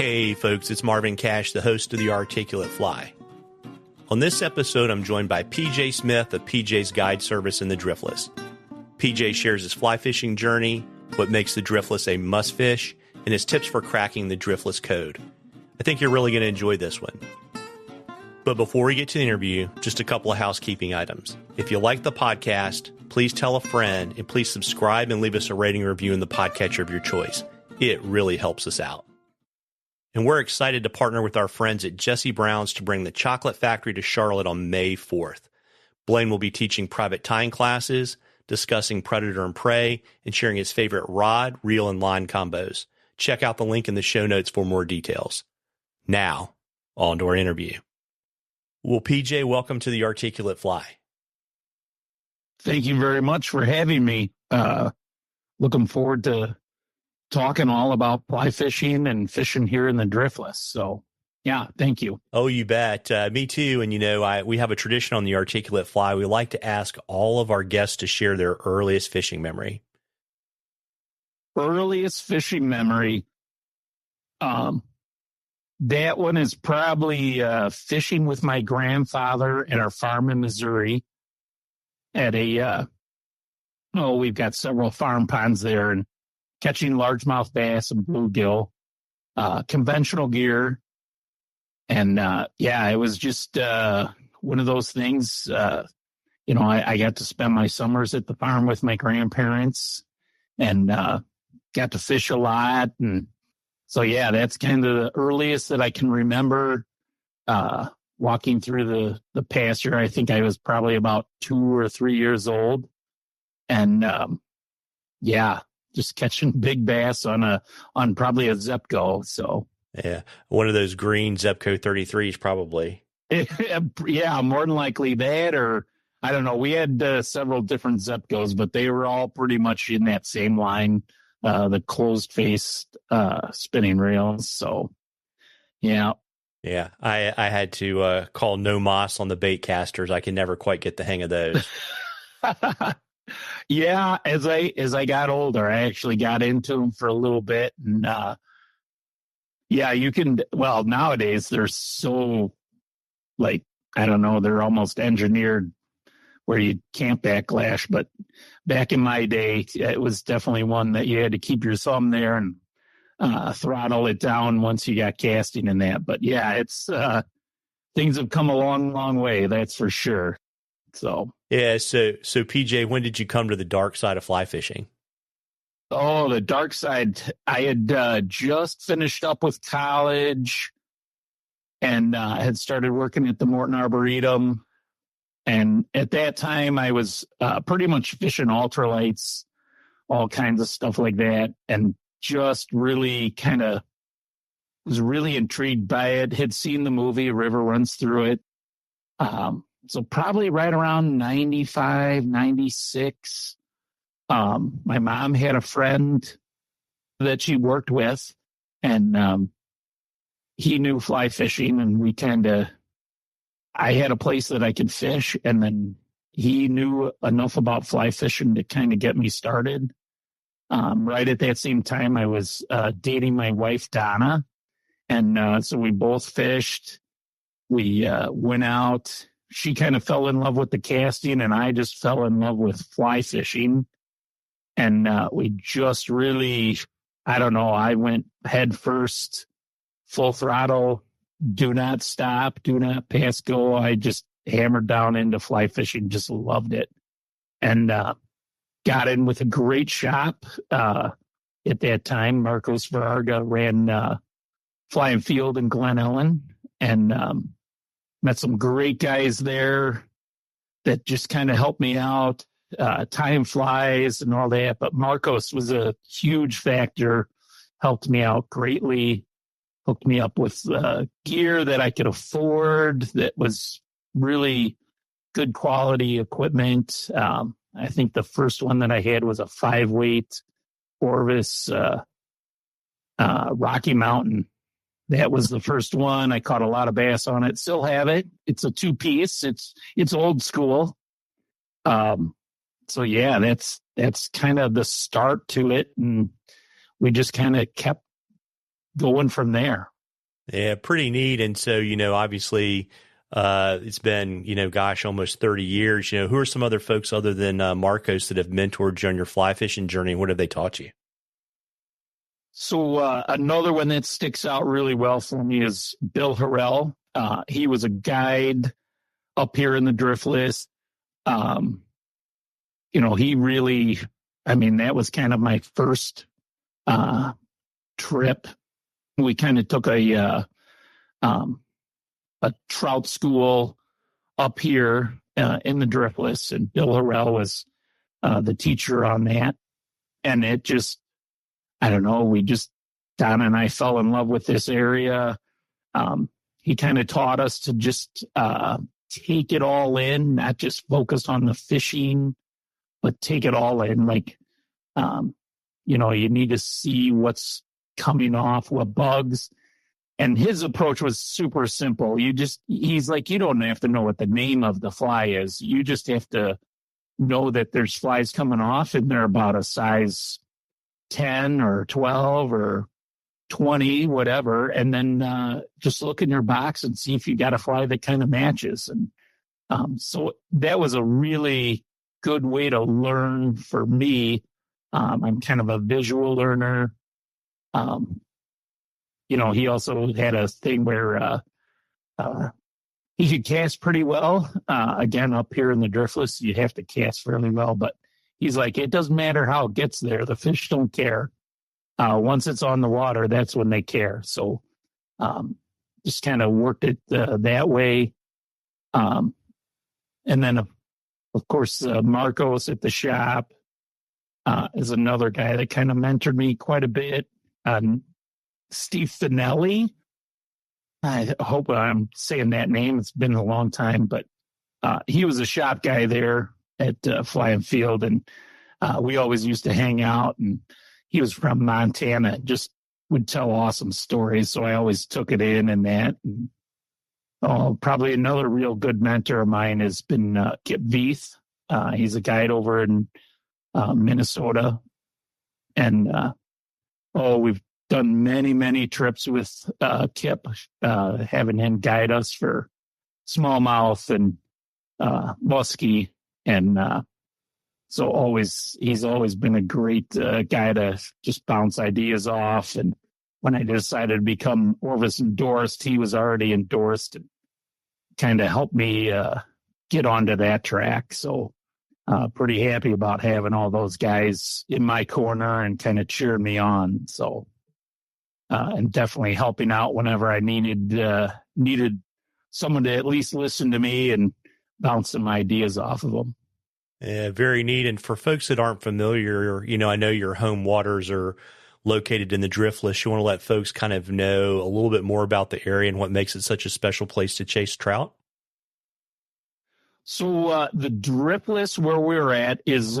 Hey folks, it's Marvin Cash, the host of The Articulate Fly. On this episode, I'm joined by PJ Smith of PJ's Guide Service in the Driftless. PJ shares his fly fishing journey, what makes the Driftless a must fish, and his tips for cracking the Driftless code. I think you're really going to enjoy this one. But before we get to the interview, just a couple of housekeeping items. If you like the podcast, please tell a friend, and please subscribe and leave us a rating or review in the podcatcher of your choice. It really helps us out. And we're excited to partner with our friends at Jesse Brown's to bring the Chocolate Factory to Charlotte on May 4th. Blaine will be teaching private tying classes, discussing predator and prey, and sharing his favorite rod, reel, and line combos. Check out the link in the show notes for more details. Now, on to our interview. Well, PJ, welcome to the Articulate Fly. Thank you very much for having me. Looking forward to talking all about fly fishing and fishing here in the Driftless. So, yeah, thank you. Oh, you bet. Me too. And, we have a tradition on the Articulate Fly. We like to ask all of our guests to share their earliest fishing memory. Earliest fishing memory. That one is probably fishing with my grandfather at our farm in Missouri at we've got several farm ponds there, and catching largemouth bass and bluegill, conventional gear. And, it was just one of those things. I got to spend my summers at the farm with my grandparents and got to fish a lot. And so, that's kind of the earliest that I can remember walking through the pasture. I think I was probably about 2 or 3 years old. And, just catching big bass on probably a Zepco. So yeah, one of those green Zepco 33s probably. Yeah, more than likely that, or I don't know. We had several different Zepcos, but they were all pretty much in that same line, the closed face spinning reels. So yeah. Yeah, I had to call no moss on the bait casters. I can never quite get the hang of those. Yeah, as I got older, I actually got into them for a little bit, and you can. Well, nowadays they're so they're almost engineered where you can't backlash. But back in my day, it was definitely one that you had to keep your thumb there and throttle it down once you got casting in that. But yeah, it's things have come a long, long way. That's for sure. So yeah. So PJ, when did you come to the dark side of fly fishing? Oh, the dark side. I had just finished up with college and had started working at the Morton Arboretum. And at that time, I was pretty much fishing ultralights, all kinds of stuff like that. And just really was really intrigued by it. Had seen the movie River Runs Through It. So probably right around 95, 96. My mom had a friend that she worked with, and he knew fly fishing, and I had a place that I could fish, and then he knew enough about fly fishing to kind of get me started. Right at that same time, I was dating my wife, Donna, and so we both fished. We went out. She kind of fell in love with the casting, and I just fell in love with fly fishing. And we just really, I went head first, full throttle, do not stop, do not pass go. I just hammered down into fly fishing, just loved it. And got in with a great shop at that time. Marcos Varga ran Fly and Field in Glen Ellen, and met some great guys there that just kind of helped me out, tying flies and all that. But Marcos was a huge factor, helped me out greatly, hooked me up with gear that I could afford that was really good quality equipment. I think the first one that I had was a 5-weight Orvis Rocky Mountain. That was the first one. I caught a lot of bass on it. Still have it. It's a 2-piece. It's old school. So yeah, that's kind of the start to it, and we just kind of kept going from there. Yeah, pretty neat. And so, obviously, it's been, almost 30 years. Who are some other folks other than Marcos that have mentored you on your fly fishing journey? What have they taught you? So another one that sticks out really well for me is Bill Harrell. He was a guide up here in the Driftless. He really, that was kind of my first trip. We kind of took a trout school up here in the Driftless, and Bill Harrell was the teacher on that. And it just, I don't know, Don and I fell in love with this area. He kind of taught us to just take it all in, not just focus on the fishing, but take it all in. Like, you need to see what's coming off, what bugs. And his approach was super simple. He's like, you don't have to know what the name of the fly is. You just have to know that there's flies coming off and they're about a size 10 or 12 or 20, whatever. And then just look in your box and see if you got a fly that kind of matches. And so that was a really good way to learn for me. I'm kind of a visual learner. He also had a thing where he could cast pretty well. Again, up here in the Driftless, you have to cast fairly well. But he's like, it doesn't matter how it gets there. The fish don't care. Once it's on the water, that's when they care. So just kind of worked it that way. And then, of course, Marcos at the shop is another guy that kind of mentored me quite a bit. Steve Finelli. I hope I'm saying that name. It's been a long time, but he was a shop guy there at Fly and Field, and we always used to hang out. And he was from Montana, just would tell awesome stories. So I always took it in and that. And, probably another real good mentor of mine has been Kip Veith. He's a guide over in Minnesota, and we've done many, many trips with Kip, having him guide us for smallmouth and musky. And so he's always been a great guy to just bounce ideas off. And when I decided to become Orvis-endorsed, he was already endorsed and kind of helped me get onto that track. So pretty happy about having all those guys in my corner and kind of cheering me on. So and definitely helping out whenever I needed someone to at least listen to me and bounce some ideas off of them. Yeah, very neat. And for folks that aren't familiar, I know your home waters are located in the Driftless. You want to let folks kind of know a little bit more about the area and what makes it such a special place to chase trout? So the Driftless, where we're at, is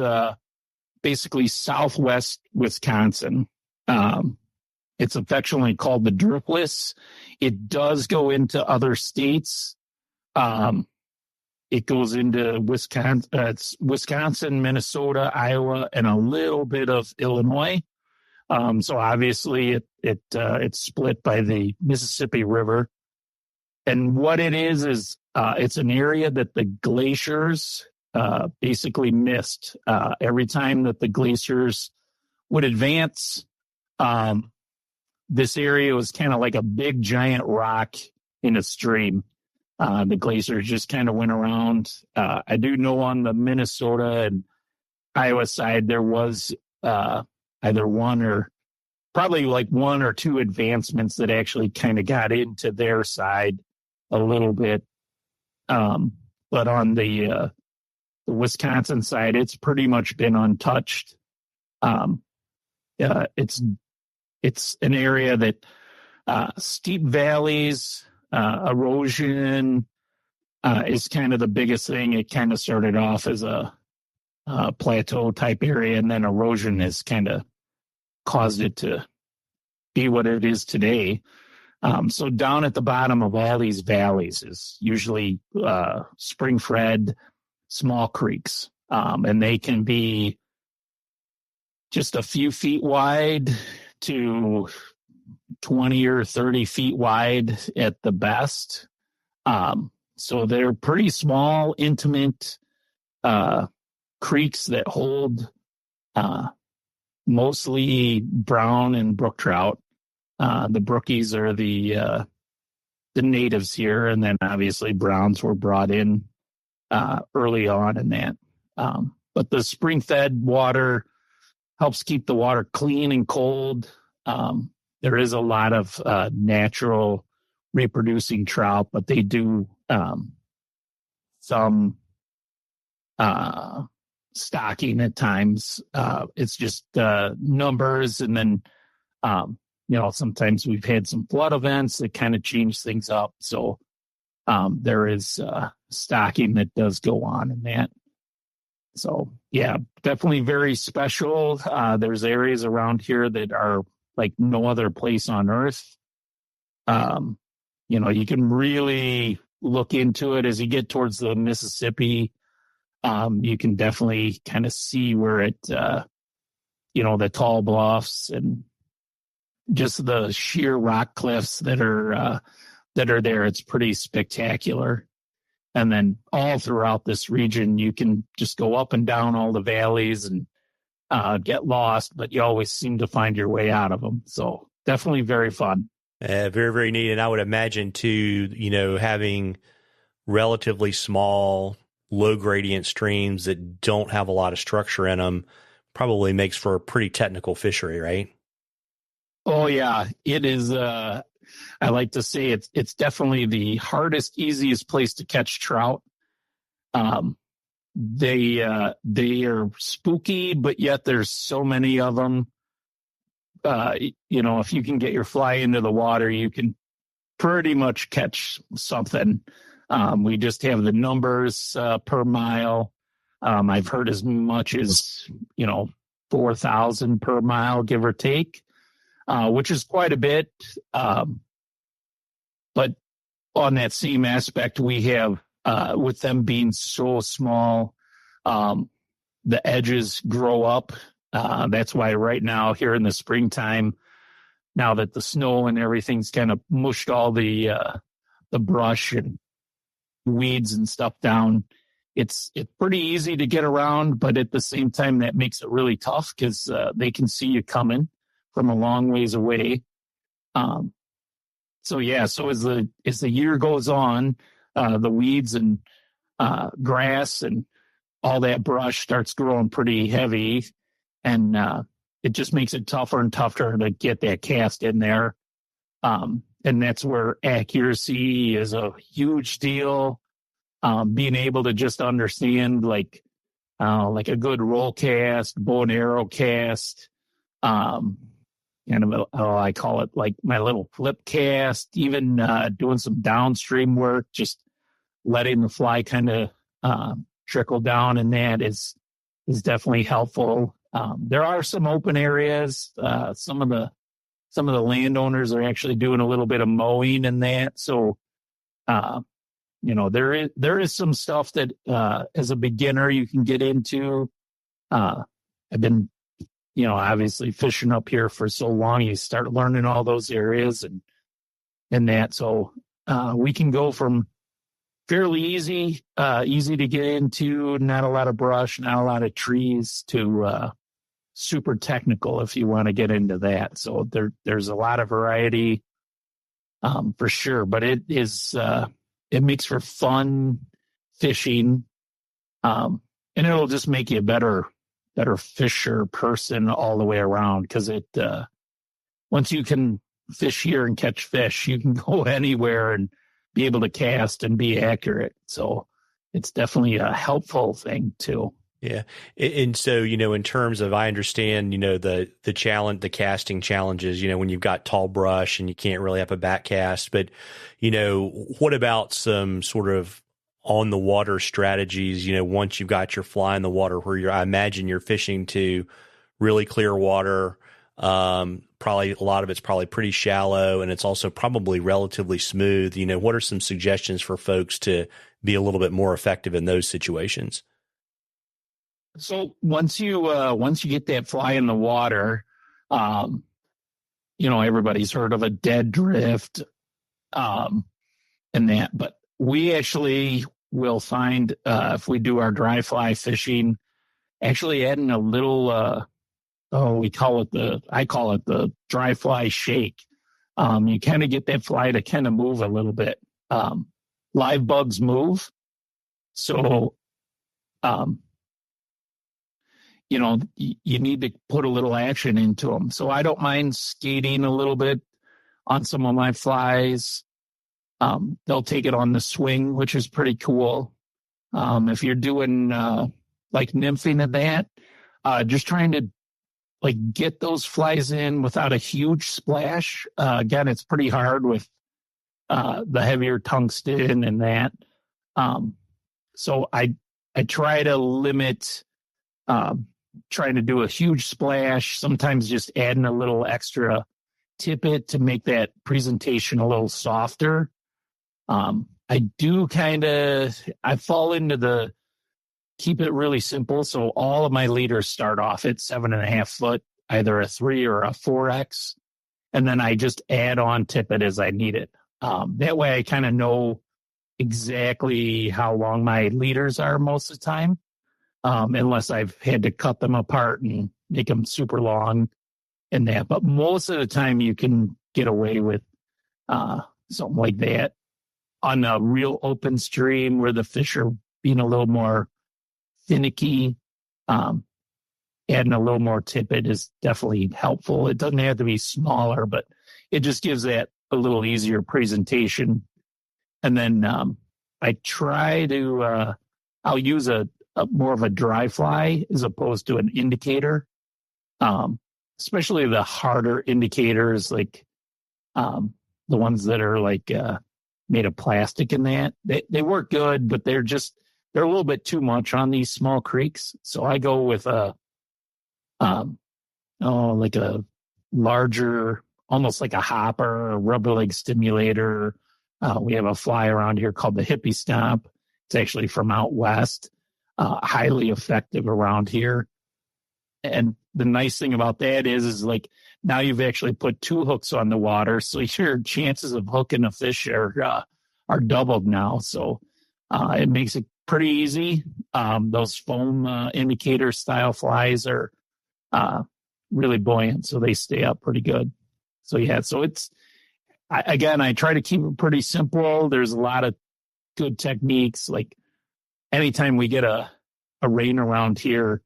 basically southwest Wisconsin. It's affectionately called the Driftless. It does go into other states. It goes into Wisconsin, Minnesota, Iowa, and a little bit of Illinois. So obviously it's split by the Mississippi River. And what it is it's an area that the glaciers basically missed. Every time that the glaciers would advance, this area was kind of like a big giant rock in a stream. The glaciers just kind of went around. I do know on the Minnesota and Iowa side, there was either one or two advancements that actually kind of got into their side a little bit. But on the Wisconsin side, it's pretty much been untouched. It's an area that steep valleys, erosion is kind of the biggest thing. It kind of started off as a plateau type area, and then erosion has kind of caused it to be what it is today. So down at the bottom of all these valleys is usually spring-fed small creeks, and they can be just a few feet wide to 20 or 30 feet wide at the best. So they're pretty small, intimate creeks that hold mostly brown and brook trout. The brookies are the natives here, and then obviously browns were brought in early on in that. But the spring-fed water helps keep the water clean and cold. There is a lot of natural reproducing trout, but they do some stocking at times. It's just numbers, and then sometimes we've had some flood events that kind of change things up. So there is stocking that does go on in that. So yeah, definitely very special. There's areas around here that are like no other place on earth. You can really look into it as you get towards the Mississippi. You can definitely kind of see where it, the tall bluffs and just the sheer rock cliffs that are there. It's pretty spectacular. And then all throughout this region, you can just go up and down all the valleys and get lost, but you always seem to find your way out of them. So definitely very fun. Very, very neat. And I would imagine too, having relatively small, low gradient streams that don't have a lot of structure in them probably makes for a pretty technical fishery, right? Oh yeah, it is. I like to say it's definitely the hardest, easiest place to catch trout. They are spooky, but yet there's so many of them. If you can get your fly into the water, you can pretty much catch something. We just have the numbers per mile. I've heard as much as 4,000 per mile, give or take, which is quite a bit. But on that same aspect, we have, with them being so small, the edges grow up. That's why right now here in the springtime, now that the snow and everything's kind of mushed all the brush and weeds and stuff down, it's pretty easy to get around, but at the same time, that makes it really tough because they can see you coming from a long ways away. So as the year goes on, the weeds and grass and all that brush starts growing pretty heavy, and it just makes it tougher and tougher to get that cast in there. And that's where accuracy is a huge deal. Being able to just understand like a good roll cast, bow and arrow cast, I call it like my little flip cast, even doing some downstream work, just letting the fly kind of trickle down, and that is definitely helpful. There are some open areas. Some of the landowners are actually doing a little bit of mowing in that. So, there is some stuff that as a beginner you can get into. I've been, obviously fishing up here for so long, you start learning all those areas and that. So we can go from fairly easy to get into, not a lot of brush, not a lot of trees, to super technical if you want to get into that. So there's a lot of variety for sure, but it is it makes for fun fishing, and it'll just make you a better fisher person all the way around, because once you can fish here and catch fish, you can go anywhere and be able to cast and be accurate. So it's definitely a helpful thing too. Yeah. And so, in terms of, I understand, the challenge, the casting challenges, when you've got tall brush and you can't really have a back cast, but, what about some sort of on the water strategies, once you've got your fly in the water where I imagine you're fishing to really clear water. Probably a lot of it's probably pretty shallow, and it's also probably relatively smooth. What are some suggestions for folks to be a little bit more effective in those situations? So once you get that fly in the water, everybody's heard of a dead drift, and that, but we actually will find, if we do our dry fly fishing, actually adding a little, I call it the dry fly shake. You kind of get that fly to kind of move a little bit. Live bugs move. So, you need to put a little action into them. So I don't mind skating a little bit on some of my flies. They'll take it on the swing, which is pretty cool. If you're doing like nymphing and that, just trying to like get those flies in without a huge splash. Again, it's pretty hard with the heavier tungsten and that. So I try to limit trying to do a huge splash, sometimes just adding a little extra tippet to make that presentation a little softer. I fall into keep it really simple. So all of my leaders start off at 7.5 foot, either a 3 or a 4X. And then I just add on tippet as I need it. That way I kind of know exactly how long my leaders are most of the time. Unless I've had to cut them apart and make them super long and that. But most of the time you can get away with something like that on a real open stream where the fish are being a little more finicky. Adding a little more tippet is definitely helpful. It doesn't have to be smaller, but it just gives that a little easier presentation. And then I try to, I'll use a more of a dry fly as opposed to an indicator, especially the harder indicators, like the ones that are like made of plastic and that. They work good, but they're a little bit too much on these small creeks. So I go with like a larger, almost like a hopper, a rubber leg stimulator. We have a fly around here called the hippie stomp. It's actually from out west. Highly effective around here. And the nice thing about that is like now you've actually put 2 hooks on the water, so your chances of hooking a fish are doubled now. So it makes it pretty easy. Those foam indicator style flies are really buoyant, so they stay up pretty good. So yeah, so I try to keep it pretty simple. There's a lot of good techniques. Like anytime we get a rain around here,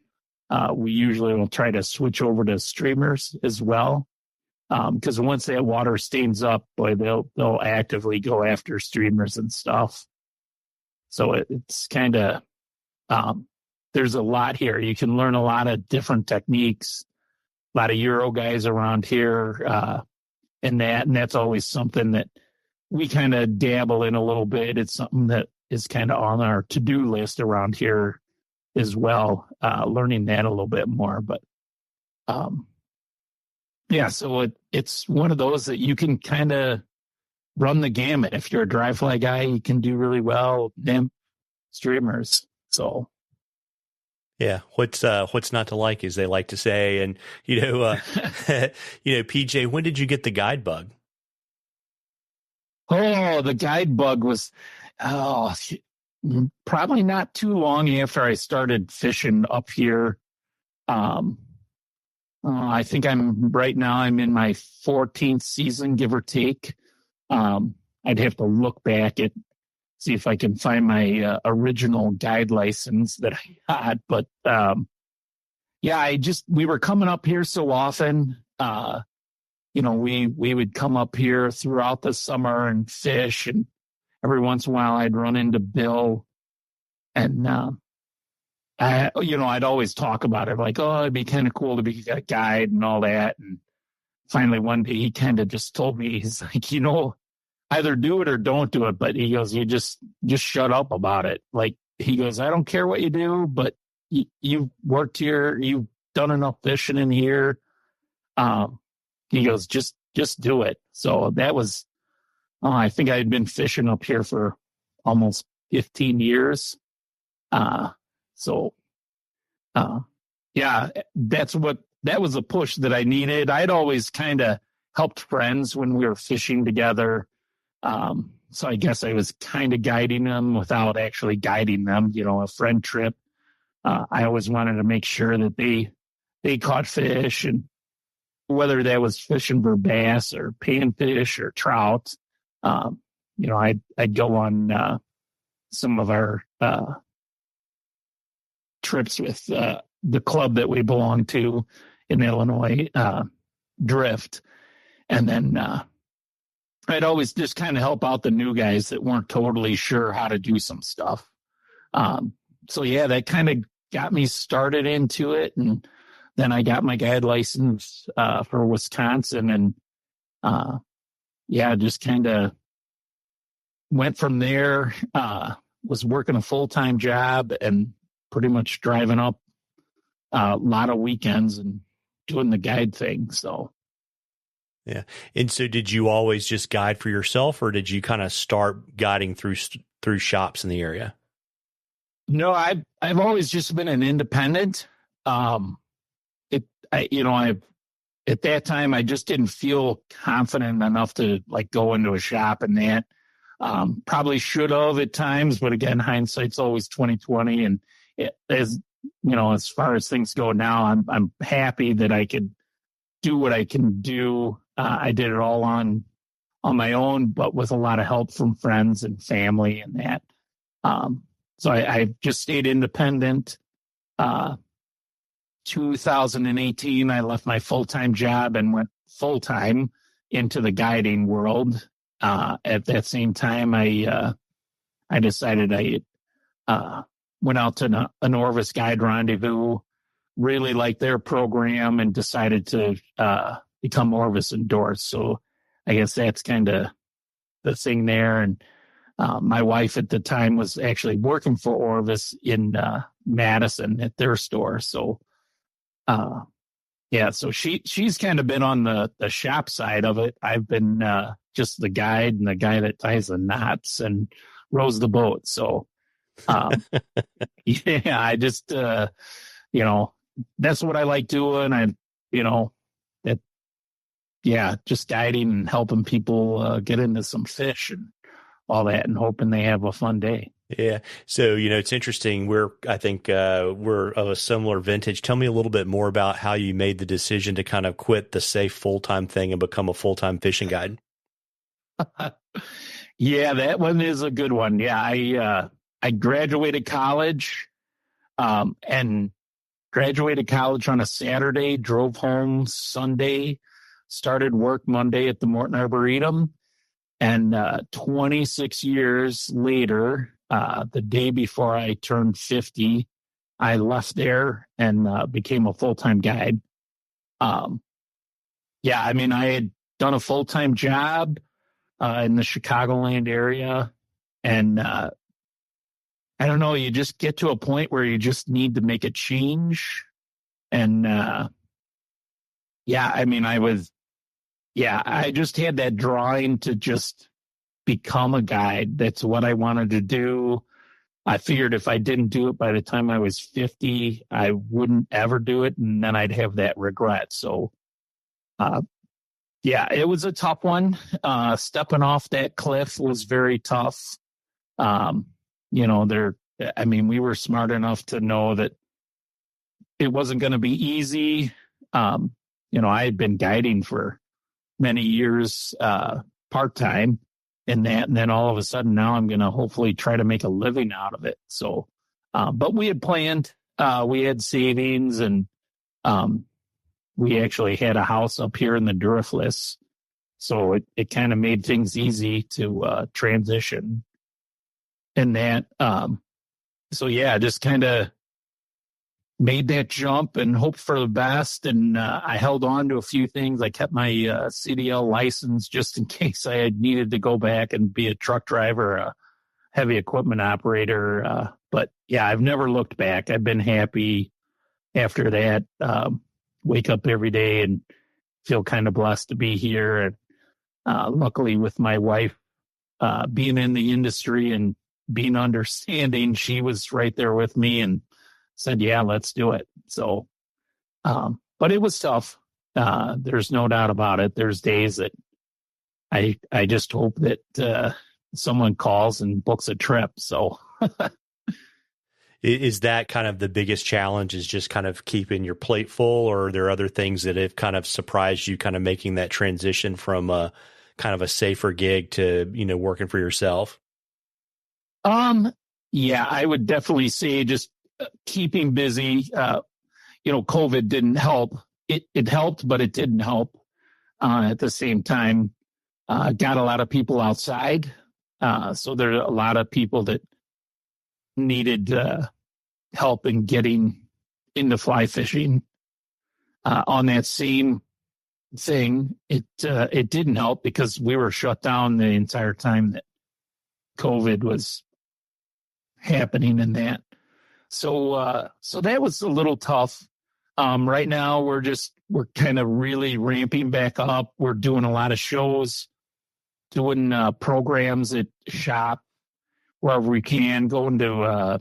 we usually will try to switch over to streamers as well. Because once that water stains up, boy, they'll actively go after streamers and stuff. So it's kind of, there's a lot here. You can learn a lot of different techniques, a lot of Euro guys around here, and that's always something that we kind of dabble in a little bit. It's something that is kind of on our to-do list around here as well, learning that a little bit more. But yeah, so it's one of those that you can kind of run the gamut. If you're a dry fly guy, you can do really well, nymph, streamers. So yeah, what's not to like, as they like to say. And PJ, when did you get the guide bug? Oh, the guide bug was probably not too long after I started fishing up here. I think I'm in my 14th season, give or take. I'd have to look back at, see if I can find my original guide license that I had. But yeah, we were coming up here so often. We would come up here throughout the summer and fish, and every once in a while I'd run into Bill, and I'd always talk about it, like, oh, it'd be kind of cool to be a guide and all that. And finally one day he kind of just told me, he's like, either do it or don't do it. But he goes, you just shut up about it. Like, he goes, I don't care what you do, but you've worked here, you've done enough fishing in here. He goes, just do it. So that was, I think I had been fishing up here for almost 15 years. Yeah, that was a push that I needed. I'd always kind of helped friends when we were fishing together. So I guess I was kind of guiding them without actually guiding them, a friend trip. I always wanted to make sure that they caught fish, and whether that was fishing for bass or panfish or trout. I'd go on some of our trips with the club that we belong to in Illinois, Drift. And then I'd always just kind of help out the new guys that weren't totally sure how to do some stuff. So yeah, that kind of got me started into it. And then I got my guide license for Wisconsin, and just kind of went from there. Was working a full-time job and pretty much driving up a lot of weekends and doing the guide thing. So. Yeah. And so did you always just guide for yourself, or did you kind of start guiding through shops in the area? No, I've always just been an independent. At that time, I just didn't feel confident enough to like go into a shop and that. Probably should have at times, but again, hindsight's always 20/20. And as far as things go now, I'm happy that I could do what I can do. I did it all on my own, but with a lot of help from friends and family and that. So I just stayed independent. 2018, I left my full-time job and went full-time into the guiding world. At that same time, I decided I went out to an Orvis guide rendezvous, really liked their program, and decided to become Orvis-endorsed. So I guess that's kind of the thing there. And my wife at the time was actually working for Orvis in Madison at their store. So so she's kind of been on the shop side of it. I've been just the guide and the guy that ties the knots and rows the boat. So I just that's what I like doing. Just guiding and helping people get into some fish and all that, and hoping they have a fun day. Yeah. So, it's interesting. I think we're of a similar vintage. Tell me a little bit more about how you made the decision to kind of quit the safe full-time thing and become a full-time fishing guide. Yeah, that one is a good one. Yeah. I graduated college, and graduated college on a Saturday, drove home Sunday, started work Monday at the Morton Arboretum. And 26 years later, the day before I turned 50, I left there and became a full-time guide. I had done a full-time job in the Chicagoland area. And I don't know, you just get to a point where you just need to make a change. And I just had that drawing to just become a guide. That's what I wanted to do. I figured if I didn't do it by the time I was 50, I wouldn't ever do it. And then I'd have that regret. So, it was a tough one. Stepping off that cliff was very tough. We were smart enough to know that it wasn't going to be easy. I had been guiding for many years, part-time in that. And then all of a sudden now I'm going to hopefully try to make a living out of it. So, but we had planned, we had savings, and we actually had a house up here in the Driftless. So it kind of made things easy to transition in that. Just kind of made that jump and hoped for the best. And I held on to a few things. I kept my CDL license just in case I had needed to go back and be a truck driver, a heavy equipment operator. But I've never looked back. I've been happy after that. Wake up every day and feel kind of blessed to be here. And luckily with my wife being in the industry and being understanding, she was right there with me and said, yeah, let's do it. So, but it was tough. There's no doubt about it. There's days that I just hope that someone calls and books a trip. So is that kind of the biggest challenge, is just kind of keeping your plate full, or are there other things that have kind of surprised you, kind of making that transition from a kind of a safer gig to, working for yourself? Yeah, I would definitely say just keeping busy. COVID didn't help. It helped, but it didn't help at the same time. Got a lot of people outside. So there are a lot of people that needed help in getting into fly fishing. On that same thing, it didn't help because we were shut down the entire time that COVID was happening in that. So that was a little tough. Right now we're kind of really ramping back up. We're doing a lot of shows, doing programs at shop wherever we can, going to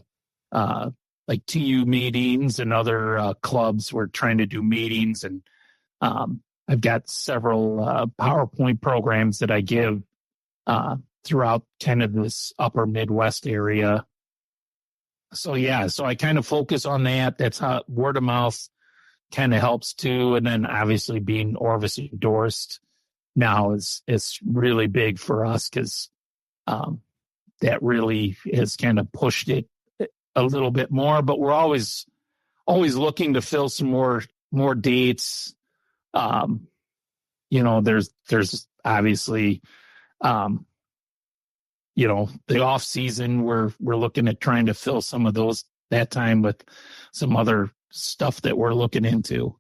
like TU meetings and other clubs. We're trying to do meetings, and I've got several PowerPoint programs that I give throughout kind of this upper Midwest area. So I kind of focus on that. That's how word of mouth kind of helps too. And then obviously being Orvis-endorsed now is really big for us, because that really has kind of pushed it a little bit more. But we're always looking to fill some more dates. There's obviously the off season, we're looking at trying to fill some of those that time with some other stuff that we're looking into.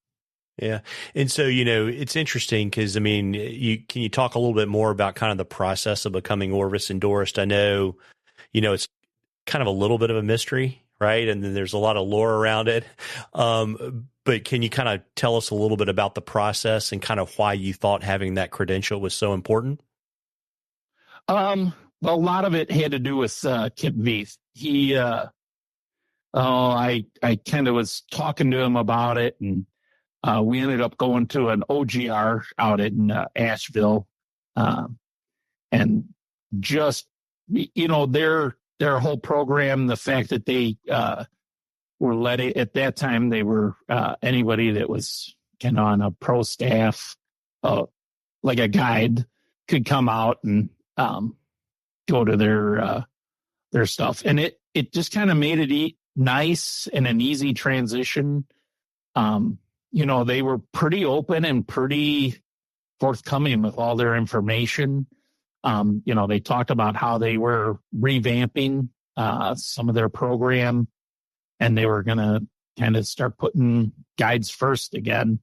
Yeah. And so, it's interesting because, can you talk a little bit more about kind of the process of becoming Orvis-endorsed? I know, it's kind of a little bit of a mystery, right? And then there's a lot of lore around it. But can you kind of tell us a little bit about the process and kind of why you thought having that credential was so important? Well, a lot of it had to do with Kip Veith. He, I kind of was talking to him about it, and we ended up going to an OGR out in Asheville, and just their whole program, the fact that they were letting, at that time they were anybody that was kind of on a pro staff, like a guide, could come out and go to their stuff, and it just kind of made it nice and an easy transition. They were pretty open and pretty forthcoming with all their information. They talked about how they were revamping some of their program, and they were going to kind of start putting guides first again.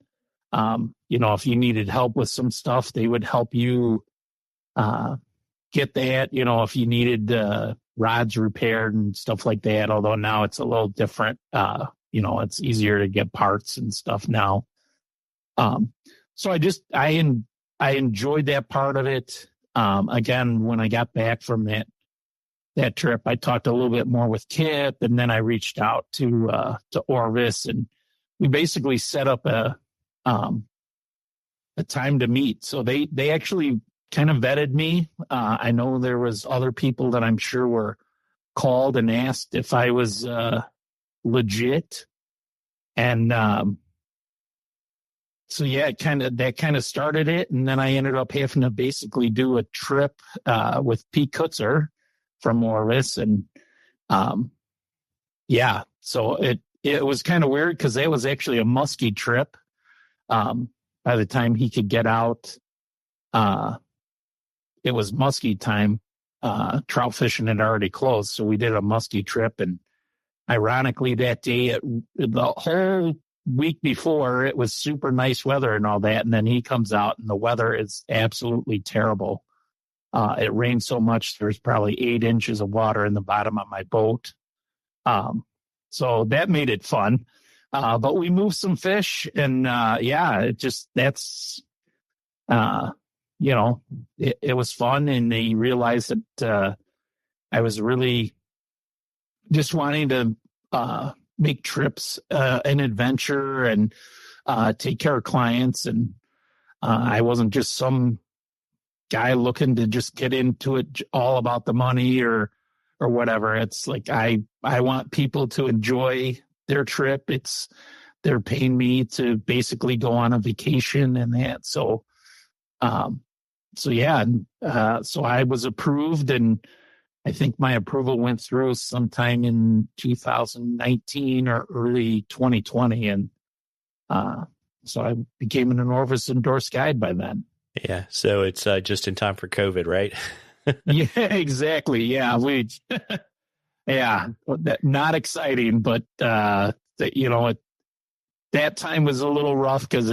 If you needed help with some stuff, they would help you get that. If you needed rods repaired and stuff like that, although now it's a little different. It's easier to get parts and stuff now. So I enjoyed that part of it. Again, when I got back from that trip, I talked a little bit more with Kip, and then I reached out to Orvis, and we basically set up a time to meet. So they actually kind of vetted me. I know there was other people that I'm sure were called and asked if I was legit. And that kind of started it. And then I ended up having to basically do a trip with Pete Kutzer from Orvis. And so it was kind of weird because that was actually a musky trip. By the time he could get out, it was musky time. Trout fishing had already closed. So we did a musky trip, and ironically, that day, the whole week before, it was super nice weather and all that. And then he comes out, and the weather is absolutely terrible. It rained so much, there's probably 8 inches of water in the bottom of my boat. So that made it fun. But we moved some fish, and it was fun. And he realized that I was really just wanting to make trips, an adventure, and take care of clients. And I wasn't just some guy looking to just get into it all about the money or whatever. It's like, I want people to enjoy their trip. They're paying me to basically go on a vacation and that. So I was approved, and I think my approval went through sometime in 2019 or early 2020. And so I became an Orvis-endorsed guide by then. Yeah. So it's just in time for COVID, right? Yeah, exactly. Yeah. Not exciting, but, that time was a little rough because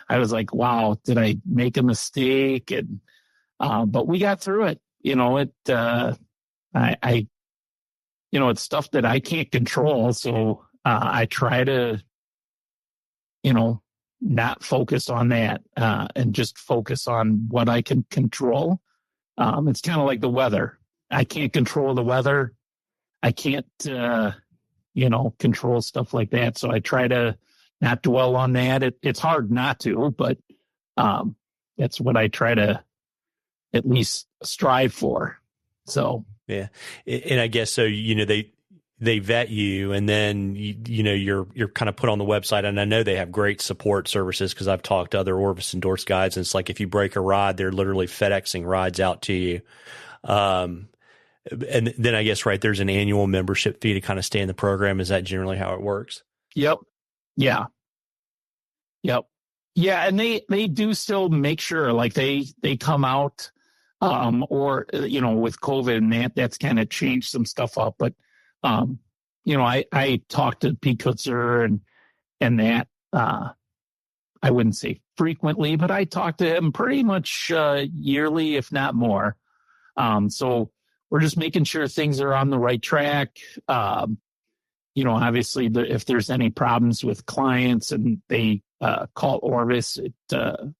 I was like, wow, did I make a mistake? And, but we got through it. It's stuff that I can't control. So, I try to, not focus on that, and just focus on what I can control. It's kind of like the weather. I can't control the weather. I can't, control stuff like that. So I try to not dwell on that. It's hard not to, but that's what I try to at least strive for. So yeah, and I guess so. They vet you, and then you're kind of put on the website. And I know they have great support services because I've talked to other Orvis-endorsed guides, and it's like if you break a rod, they're literally FedExing rides out to you. And then I guess there's an annual membership fee to kind of stay in the program. Is that generally how it works? Yep. Yeah. Yep. Yeah, and they do still make sure they come out, or with COVID and that's kind of changed some stuff up. But I talked to Pete Kutzer and that I wouldn't say frequently, but I talk to him pretty much yearly, if not more. So we're just making sure things are on the right track. Obviously, if there's any problems with clients and they call Orvis, and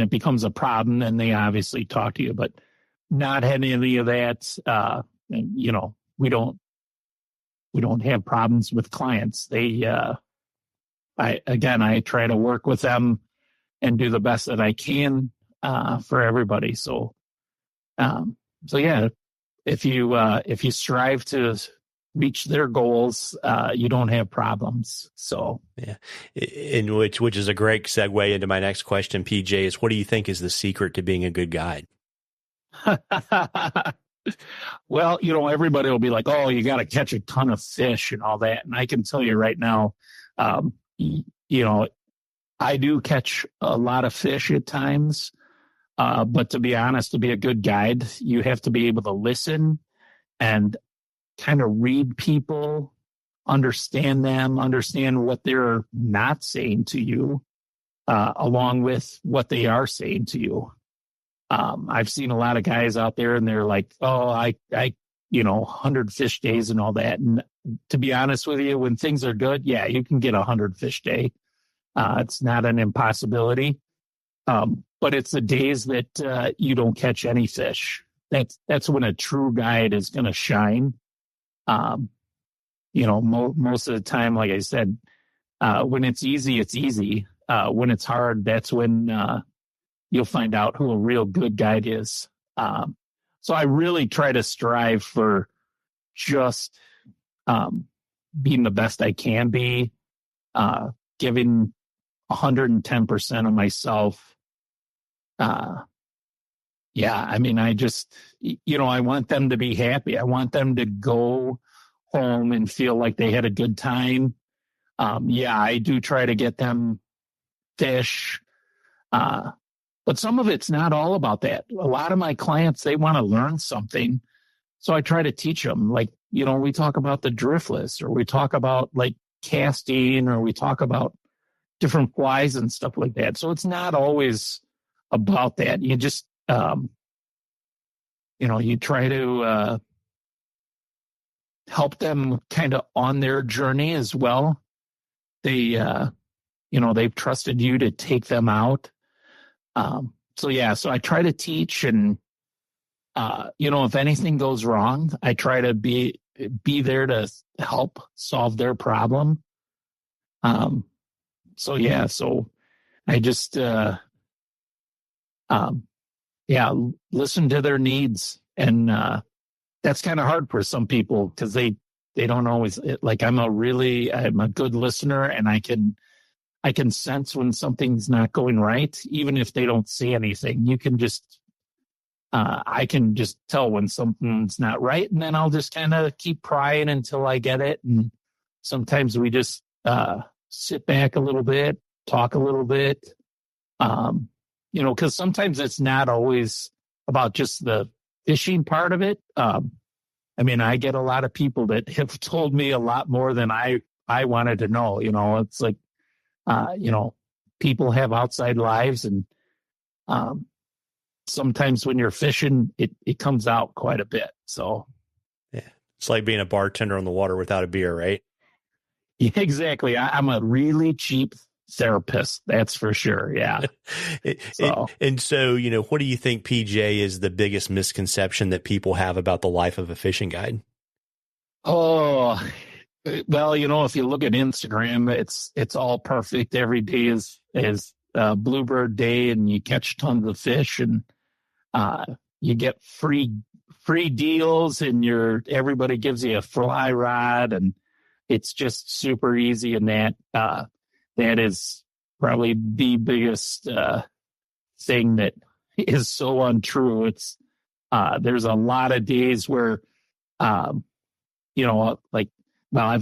it becomes a problem, then they obviously talk to you. But not any of that. We don't have problems with clients. I try to work with them and do the best that I can for everybody. So yeah, if you strive to reach their goals, you don't have problems. So yeah, in which is a great segue into my next question, PJ, is what do you think is the secret to being a good guide? Well, everybody will be like, oh, you got to catch a ton of fish and all that. And I can tell you right now, I do catch a lot of fish at times. But to be honest, to be a good guide, you have to be able to listen and kind of read people, understand them, understand what they're not saying to you, along with what they are saying to you. I've seen a lot of guys out there and they're like, oh, I 100 fish days and all that. And to be honest with you, when things are good, yeah, you can get 100 fish day. It's not an impossibility. But it's the days that you don't catch any fish. That's when a true guide is going to shine. Most of the time, like I said, when it's easy, it's easy. When it's hard, that's when you'll find out who a real good guide is. So I really try to strive for just being the best I can be, giving 110% of myself. I just, I want them to be happy. I want them to go home and feel like they had a good time. I do try to get them fish. But some of it's not all about that. A lot of my clients, they want to learn something. So I try to teach them, we talk about the Driftless, or we talk about casting, or we talk about different flies and stuff like that. So it's not always about that. You just, you try to help them kind of on their journey as well. They, they've trusted you to take them out. So I try to teach, and, if anything goes wrong, I try to be there to help solve their problem. So I just, listen to their needs. And that's kind of hard for some people because they don't always, like, I'm a good listener, and I can sense when something's not going right, even if they don't say anything. I can just tell when something's not right, and then I'll just kind of keep prying until I get it. And sometimes we just sit back a little bit, talk a little bit, because sometimes it's not always about just the fishing part of it. I get a lot of people that have told me a lot more than I wanted to know. It's like, people have outside lives, and sometimes when you're fishing, it comes out quite a bit. So, yeah, it's like being a bartender on the water without a beer, right? Yeah, exactly. I'm a really cheap therapist. That's for sure. Yeah. So, what do you think, PJ, is the biggest misconception that people have about the life of a fishing guide? Oh, well, if you look at Instagram, it's all perfect. Every day is bluebird day, and you catch tons of fish, and you get free deals, and everybody gives you a fly rod, and it's just super easy. And that is probably the biggest thing that is so untrue. It's there's a lot of days where I've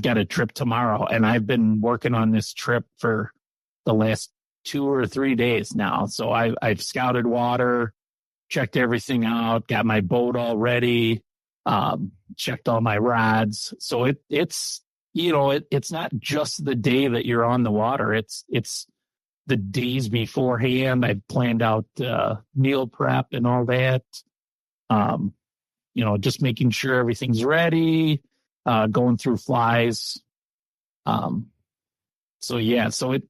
got a trip tomorrow, and I've been working on this trip for the last 2 or 3 days now. So I've scouted water, checked everything out, got my boat all ready, checked all my rods. So it's not just the day that you're on the water. It's the days beforehand. I've planned out meal prep and all that. Just making sure everything's ready, going through flies. So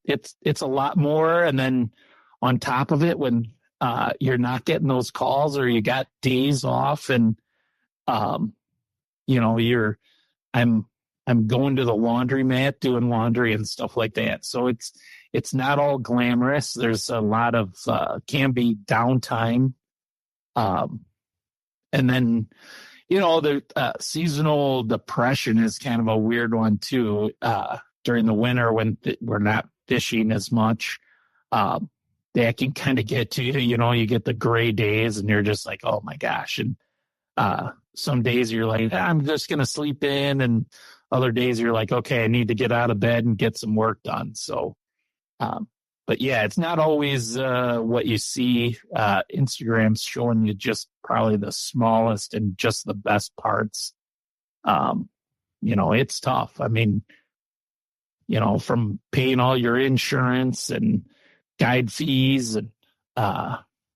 it's a lot more. And then on top of it, when you're not getting those calls, or you got days off, and I'm going to the laundromat, doing laundry and stuff like that. So it's not all glamorous. There's a lot of can be downtime. And then the seasonal depression is kind of a weird one too. During the winter, when we're not fishing as much, that can kind of get to you. You get the gray days, and you're just like, oh my gosh. And some days you're like, I'm just going to sleep in. And other days you're like, okay, I need to get out of bed and get some work done. So, but yeah, it's not always what you see. Instagram's showing you just probably the smallest and just the best parts. It's tough. From paying all your insurance and guide fees, and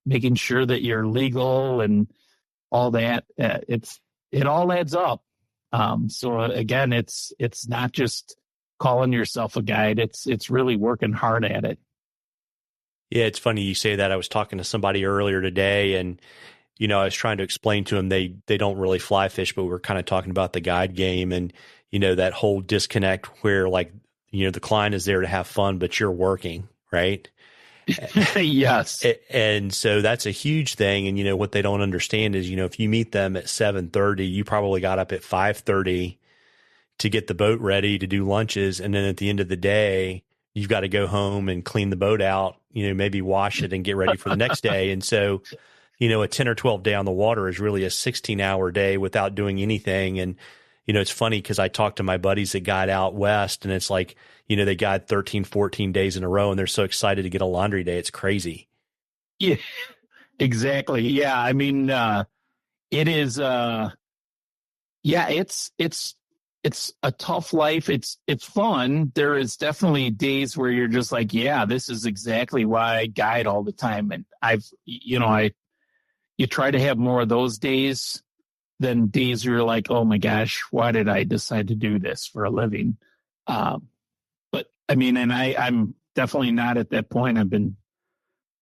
making sure that you're legal and all that, it all adds up. So again, it's not just calling yourself a guide. It's really working hard at it. Yeah, it's funny you say that. I was talking to somebody earlier today, and I was trying to explain to them they don't really fly fish, but we were kind of talking about the guide game, and that whole disconnect where, like, the client is there to have fun, but you're working, right? Yes. And so that's a huge thing. And, what they don't understand is, if you meet them at 7:30, you probably got up at 5:30 to get the boat ready to do lunches. And then at the end of the day, you've got to go home and clean the boat out, maybe wash it and get ready for the next day. And so, a 10 or 12 day on the water is really a 16-hour day without doing anything. And, it's funny because I talked to my buddies that guide out west, and it's like, they guide 13, 14 days in a row, and they're so excited to get a laundry day. It's crazy. Yeah, exactly. Yeah. It is, it's a tough life. It's fun. There is definitely days where you're just like, yeah, this is exactly why I guide all the time. And you try to have more of those days than days where you're like, oh my gosh, why did I decide to do this for a living? But I'm definitely not at that point. I've been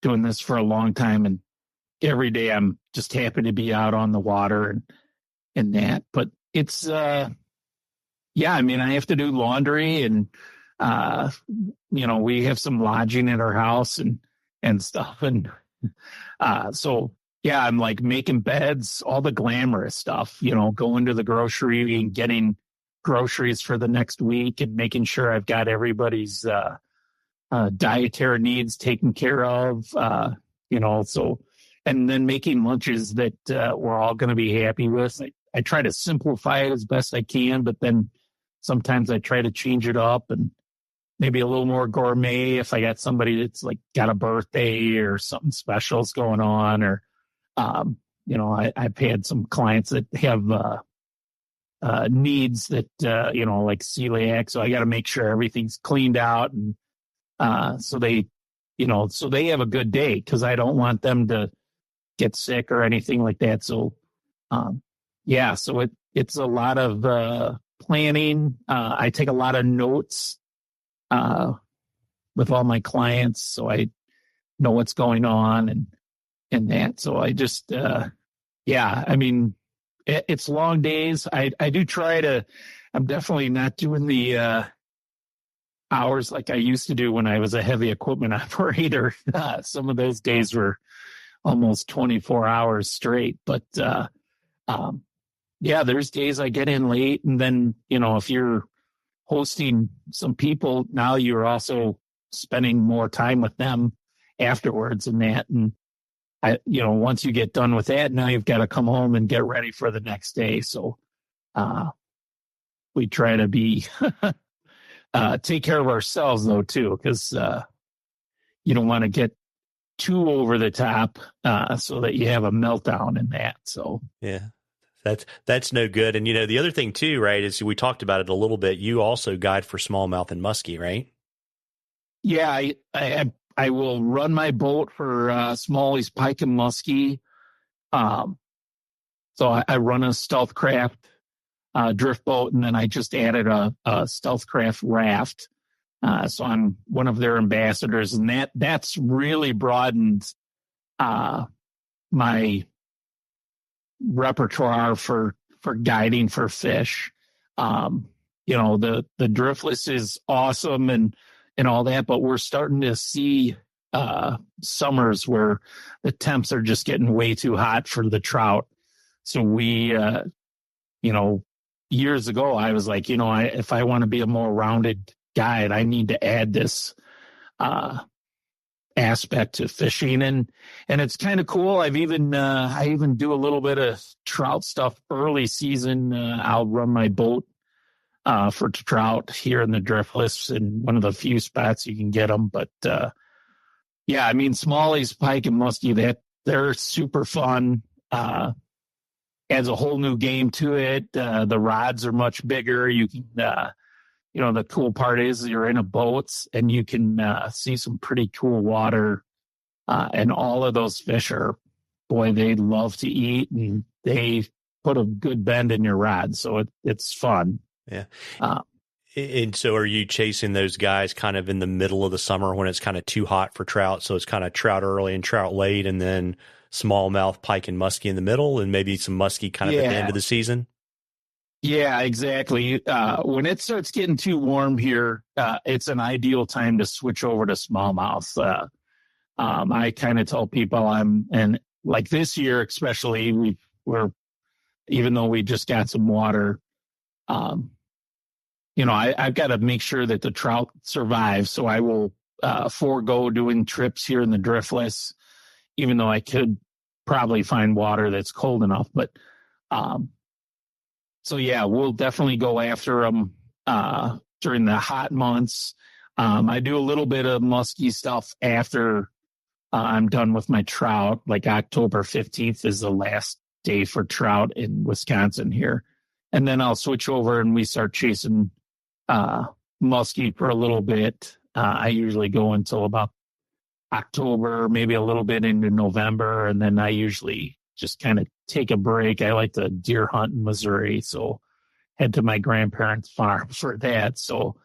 doing this for a long time, and every day I'm just happy to be out on the water and that. But it's, I have to do laundry, and We have some lodging at our house and stuff. And so, yeah, I'm like making beds, all the glamorous stuff, going to the grocery and getting groceries for the next week and making sure I've got everybody's dietary needs taken care of, so, and then making lunches that we're all going to be happy with. I try to simplify it as best I can, but then sometimes I try to change it up and maybe a little more gourmet if I got somebody that's like got a birthday or something special's going on, or, I've had some clients that have needs that, like celiac. So I got to make sure everything's cleaned out. And so they have a good day, because I don't want them to get sick or anything like that. So, so it's a lot of planning. I take a lot of notes with all my clients, so I know what's going on and that. So I just, it's long days. I do try to. I'm definitely not doing the hours like I used to do when I was a heavy equipment operator. Some of those days were almost 24 hours straight. But there's days I get in late, and then if you're hosting some people, now you're also spending more time with them afterwards and that. And once you get done with that, now you've got to come home and get ready for the next day. So we try to be take care of ourselves though too, because you don't want to get too over the top so that you have a meltdown in that. So yeah. That's no good. And, the other thing too, right, is we talked about it a little bit. You also guide for smallmouth and musky, right? Yeah, I will run my boat for Smallmouth Pike and musky. So I run a stealth craft drift boat, and then I just added a stealth craft raft. So I'm one of their ambassadors, and that's really broadened my repertoire for guiding for fish. The Driftless is awesome and all that, but we're starting to see summers where the temps are just getting way too hot for the trout. So we years ago I was like, if I want to be a more rounded guide, I need to add this aspect to fishing, and it's kind of cool. I even do a little bit of trout stuff early season. I'll run my boat for trout here in the Driftless, and one of the few spots you can get them. But Smallmouth Pike and musky, they're super fun. Adds a whole new game to it. The rods are much bigger. You can the cool part is you're in a boat and you can see some pretty cool water. And all of those fish they love to eat, and they put a good bend in your rod. So it's fun. Yeah. And so are you chasing those guys kind of in the middle of the summer when it's kind of too hot for trout? So it's kind of trout early and trout late, and then smallmouth, pike, and musky in the middle, and maybe some musky kind of at the end of the season? Yeah, exactly. When it starts getting too warm here, it's an ideal time to switch over to smallmouth. I kind of tell people and like this year especially, we're even though we just got some water, I've got to make sure that the trout survive. So I will forego doing trips here in the Driftless, even though I could probably find water that's cold enough. But we'll definitely go after them during the hot months. I do a little bit of musky stuff after I'm done with my trout. Like October 15th is the last day for trout in Wisconsin here. And then I'll switch over and we start chasing musky for a little bit. I usually go until about October, maybe a little bit into November. And then I usually just kind of take a break. I like to deer hunt in Missouri, so head to my grandparents' farm for that. So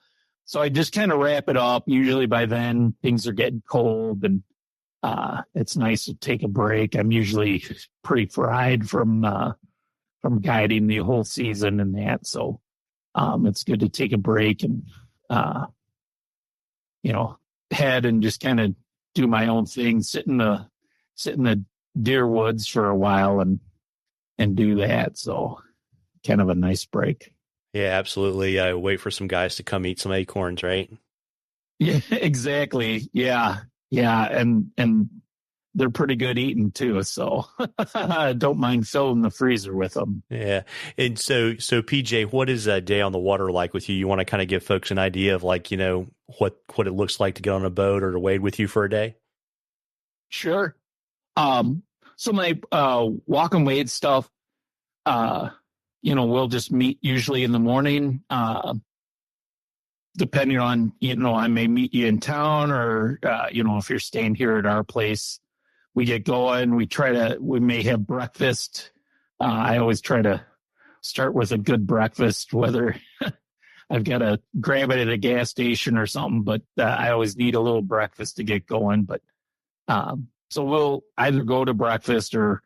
I just kind of wrap it up. Usually by then things are getting cold, and it's nice to take a break. I'm usually pretty fried from guiding the whole season and that. So it's good to take a break and head and just kind of do my own thing, sit in the deer woods for a while and do that. So kind of a nice break. Yeah, absolutely. I wait for some guys to come eat some acorns, right? Yeah, exactly. Yeah. Yeah. And they're pretty good eating too. So I don't mind filling the freezer with them. Yeah. And so PJ, what is a day on the water like with you? You want to kind of give folks an idea of like, what it looks like to get on a boat or to wade with you for a day? Sure. So my walk and wade stuff, we'll just meet usually in the morning. Depending on, I may meet you in town or, if you're staying here at our place, we get going. We may have breakfast. I always try to start with a good breakfast, whether I've got to grab it at a gas station or something, but I always need a little breakfast to get going. But so we'll either go to breakfast or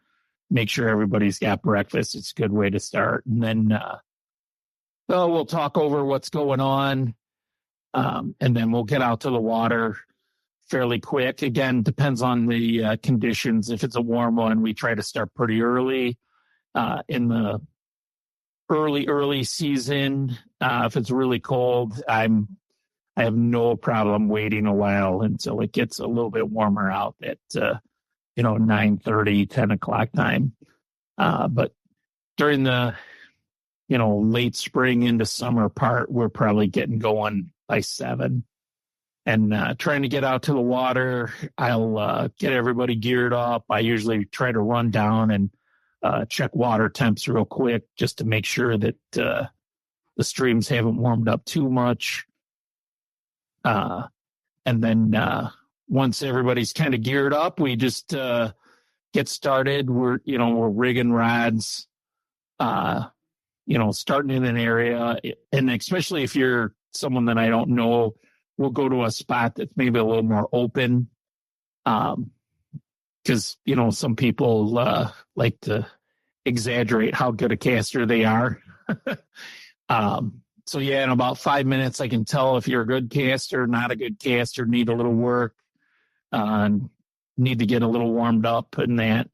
make sure everybody's got breakfast. It's a good way to start. And then we'll talk over what's going on. And then we'll get out to the water fairly quick. Again, depends on the conditions. If it's a warm one, we try to start pretty early in the early season. If it's really cold, I have no problem waiting a while until it gets a little bit warmer out at 9:30, 10 o'clock time. But during the late spring into summer part, we're probably getting going by 7 and trying to get out to the water. I'll get everybody geared up. I usually try to run down and check water temps real quick just to make sure that the streams haven't warmed up too much. And then once everybody's kind of geared up, we just get started. We're rigging rods, starting in an area. And especially if you're someone that I don't know, we'll go to a spot that's maybe a little more open. Because, some people like to exaggerate how good a caster they are. So, in about 5 minutes, I can tell if you're a good caster, not a good caster, need a little work, need to get a little warmed up and that.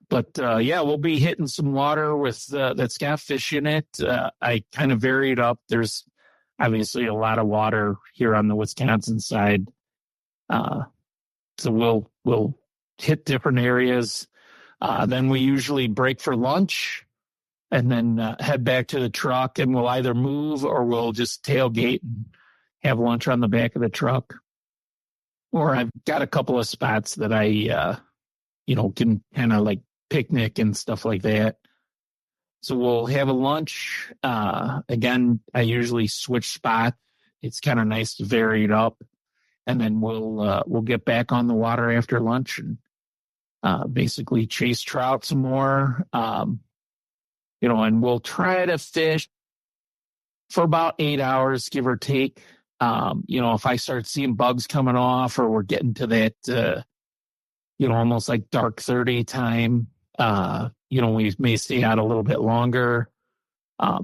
But, we'll be hitting some water that's got fish in it. I kind of varied up. There's obviously a lot of water here on the Wisconsin side. So we'll hit different areas. Then we usually break for lunch and then head back to the truck, and we'll either move or we'll just tailgate and have lunch on the back of the truck. Or I've got a couple of spots that I, can kind of like picnic and stuff like that. So we'll have a lunch. Again, I usually switch spots. It's kind of nice to vary it up. And then we'll get back on the water after lunch and basically chase trout some more. And we'll try to fish for about 8 hours, give or take. If I start seeing bugs coming off or we're getting to that, almost like dark 30 time, we may stay out a little bit longer.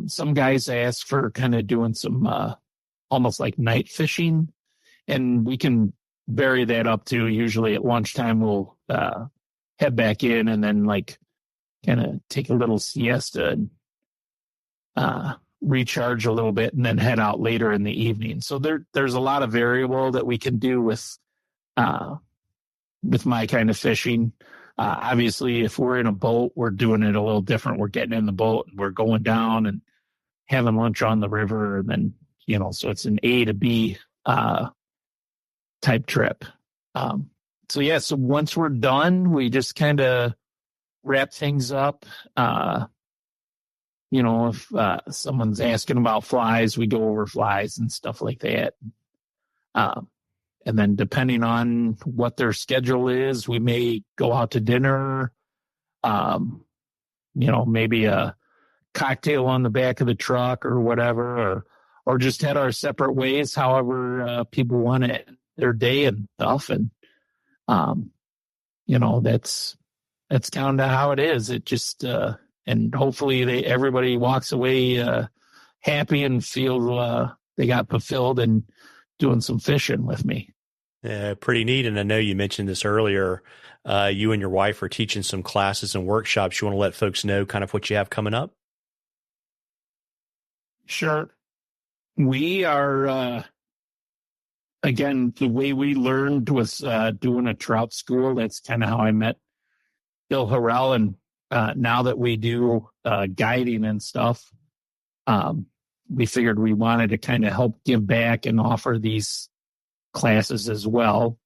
Some guys ask for kind of doing some almost like night fishing, and we can vary that up to usually at lunchtime. We'll head back in and then like kind of take a little siesta and recharge a little bit and then head out later in the evening. So there's a lot of variable that we can do with my kind of fishing. Obviously, if we're in a boat, we're doing it a little different. We're getting in the boat and we're going down and having lunch on the river. And then, so it's an A to B type trip. So once we're done, we just kind of wrap things up. If someone's asking about flies, we go over flies and stuff like that. And then depending on what their schedule is, we may go out to dinner, maybe a cocktail on the back of the truck or whatever, or just head our separate ways, however people want it, their day and stuff. And, that's kind of how it is. It just, and hopefully everybody walks away happy and feel they got fulfilled and doing some fishing with me. Pretty neat. And I know you mentioned this earlier. You and your wife are teaching some classes and workshops. You want to let folks know kind of what you have coming up? Sure. We are, again, the way we learned was doing a trout school. That's kind of how I met Bill Harrell. And now that we do guiding and stuff, we figured we wanted to kind of help give back and offer these classes as well.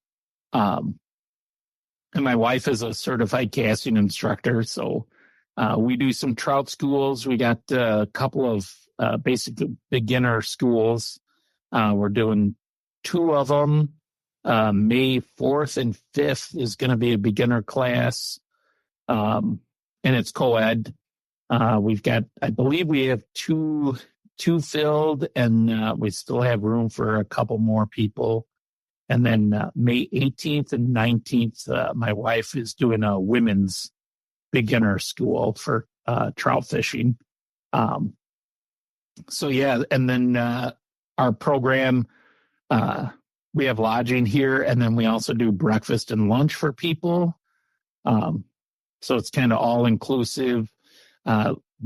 And my wife is a certified casting instructor, so we do some trout schools. We got a couple of basic beginner schools. We're doing 2 of them. May 4th and 5th is going to be a beginner class, and it's co-ed. We've got, I believe we have two filled, and we still have room for a couple more people. And then May 18th and 19th, my wife is doing a women's beginner school for trout fishing. So, yeah, and then our program, we have lodging here, and then we also do breakfast and lunch for people. So it's kind of all-inclusive.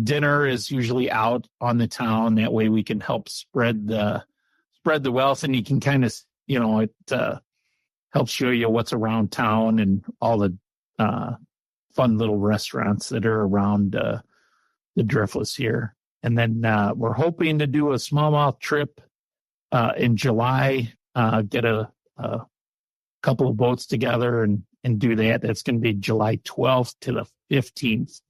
Dinner is usually out on the town. That way we can help spread the wealth, and you can kind of, it helps show you what's around town and all the fun little restaurants that are around the Driftless here. And then we're hoping to do a smallmouth trip in July, get a couple of boats together and do that. That's going to be July 12th to the 15th.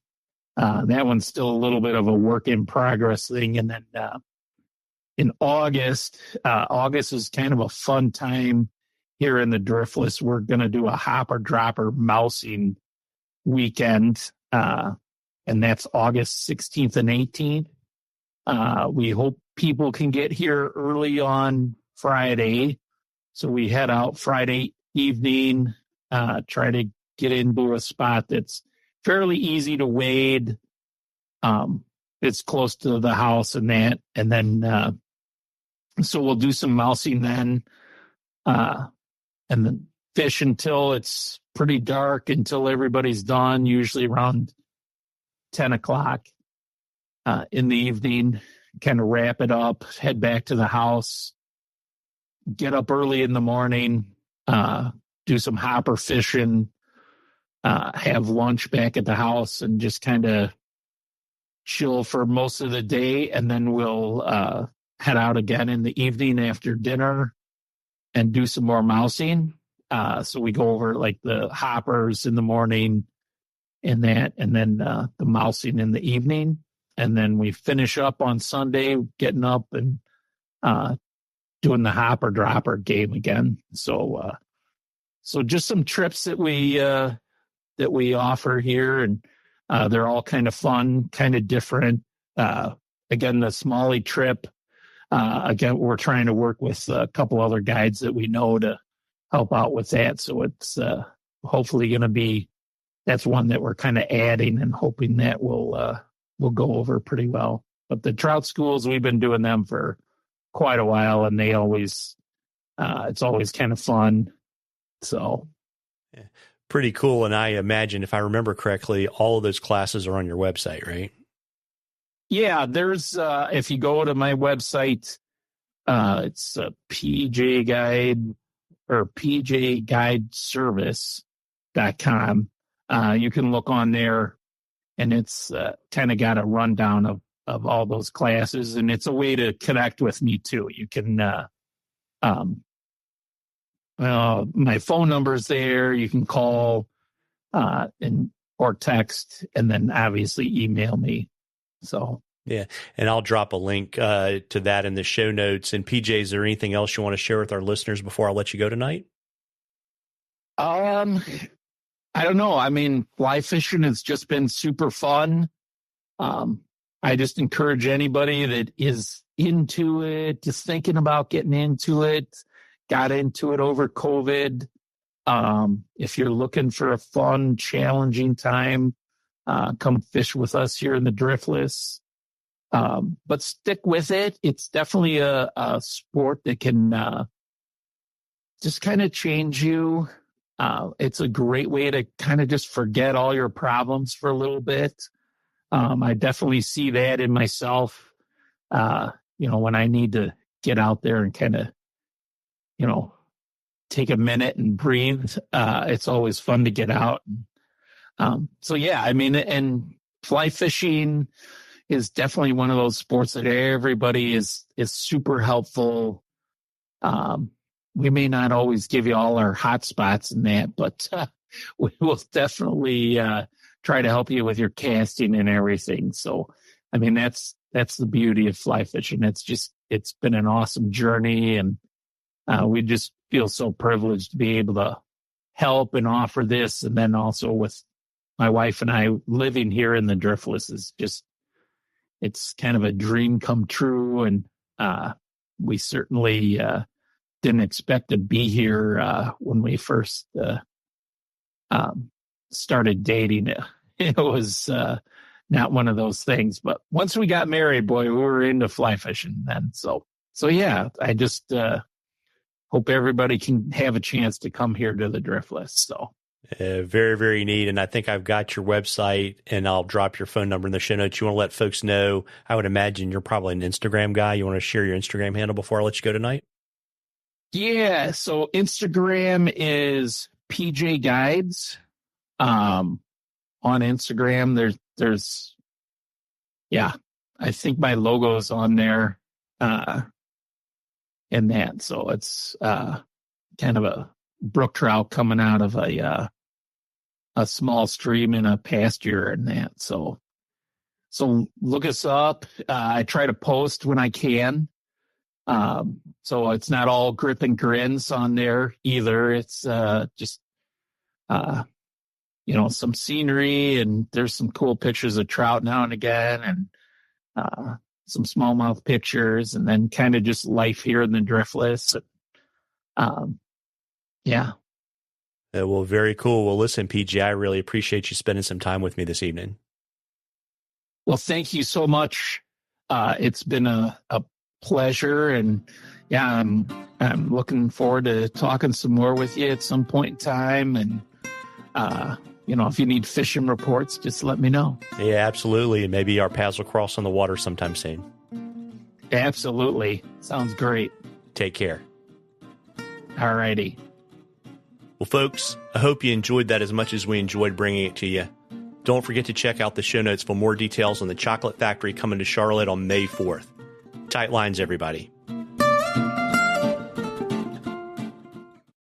That one's still a little bit of a work in progress thing. And then in August is kind of a fun time here in the Driftless. We're going to do a hopper dropper mousing weekend. And that's August 16th and 18th. We hope people can get here early on Friday. So we head out Friday evening, try to get into a spot that's fairly easy to wade. It's close to the house and that. And then, so we'll do some mousing then, and then fish until it's pretty dark, until everybody's done, usually around 10 o'clock in the evening, kind of wrap it up, head back to the house, get up early in the morning, do some hopper fishing, have lunch back at the house, and just kind of chill for most of the day. And then we'll head out again in the evening after dinner and do some more mousing. So we go over like the hoppers in the morning and that, and then the mousing in the evening. And then we finish up on Sunday, getting up and doing the hopper dropper game again. So just some trips that we offer here, and they're all kind of fun, kind of different. Again, the Smalley trip, again, we're trying to work with a couple other guides that we know to help out with that. So it's hopefully going to be, that's one that we're kind of adding and hoping that will go over pretty well. But the trout schools, we've been doing them for quite a while, and they always, it's always kind of fun. So. Yeah. Pretty cool. And I imagine, if I remember correctly, all of those classes are on your website, right? Yeah, there's, if you go to my website, it's a PJ Guide or pjguideservice.com. You can look on there, and it's kind of got a rundown of all those classes, and it's a way to connect with me too. You can, my phone number's there. You can call or text, and then obviously email me. So yeah, and I'll drop a link to that in the show notes. And PJ, is there anything else you want to share with our listeners before I let you go tonight? I don't know. I mean, fly fishing has just been super fun. I just encourage anybody that is into it, just thinking about getting into it, got into it over COVID. If you're looking for a fun, challenging time, come fish with us here in the Driftless. But stick with it. It's definitely a sport that can just kind of change you. It's a great way to kind of just forget all your problems for a little bit. I definitely see that in myself. When I need to get out there and kind of, take a minute and breathe, it's always fun to get out. And fly fishing is definitely one of those sports that everybody is super helpful. We may not always give you all our hot spots in that, but we will definitely try to help you with your casting and everything. So, that's the beauty of fly fishing. It's been an awesome journey, and we just feel so privileged to be able to help and offer this. And then also with my wife and I living here in the Driftless is just, it's kind of a dream come true. And we certainly didn't expect to be here when we first started dating. It was not one of those things. But once we got married, boy, we were into fly fishing then. So yeah, I just hope everybody can have a chance to come here to the Driftless. So. Very, very neat. And I think I've got your website, and I'll drop your phone number in the show notes. You want to let folks know, I would imagine you're probably an Instagram guy. You want to share your Instagram handle before I let you go tonight? Yeah. So Instagram is PJ Guides. On Instagram, there's, I think my logo is on there, in that. So it's, kind of a brook trout coming out of a small stream in a pasture and that. So look us up. I try to post when I can. So it's not all grip and grins on there either. It's just some scenery, and there's some cool pictures of trout now and again, and some smallmouth pictures, and then kind of just life here in the Driftless. Yeah. Well, very cool. Well, listen, PJ, I really appreciate you spending some time with me this evening. Well, thank you so much. It's been a pleasure, and I'm looking forward to talking some more with you at some point in time. And, if you need fishing reports, just let me know. Yeah, absolutely. And maybe our paths will cross on the water sometime soon. Absolutely. Sounds great. Take care. All righty. Well, folks, I hope you enjoyed that as much as we enjoyed bringing it to you. Don't forget to check out the show notes for more details on the Chocolate Factory coming to Charlotte on May 4th. Tight lines, everybody.